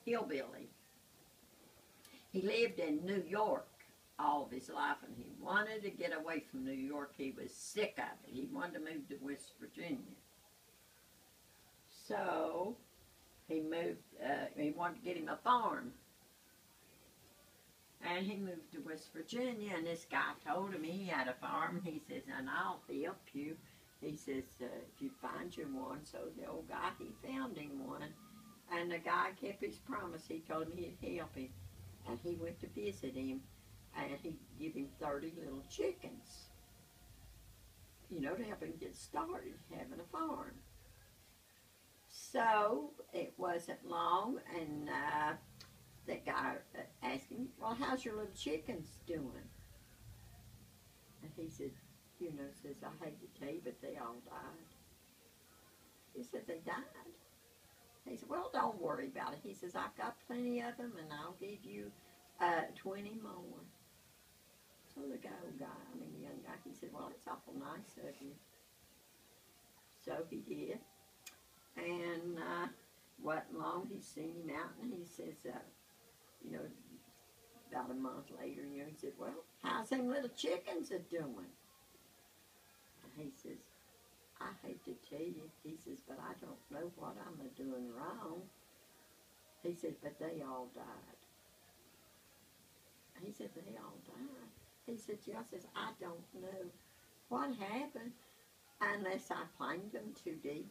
hillbilly. He lived in New York all of his life, and he wanted to get away from New York. He was sick of it. He wanted to move to West Virginia. So he moved, he wanted to get him a farm. And he moved to West Virginia, and this guy told him he had a farm. He says, and I'll help you. He says, if you find you one. So the old guy, he found him one. And the guy kept his promise. He told him he'd help him. And he went to visit him, and he'd give him 30 little chickens, you know, to help him get started having a farm. So it wasn't long, and that guy asked him, well, how's your little chickens doing? And he said, you know, says, I hate to tell you, but they all died. He said, they died? He said, well, don't worry about it. He says, I've got plenty of them, and I'll give you 20 more. So the young guy, he said, well, it's awful nice of you. So he did. And wasn't long, he seen him out, and he says, you know, about a month later, you know, he said, well, how's them little chickens a doing? And he says, I hate to tell you, he says, but I don't know what I'm doing wrong. He said, but they all died. He said, they all died. He said, yeah, I says, I don't know what happened unless I planed them too deep.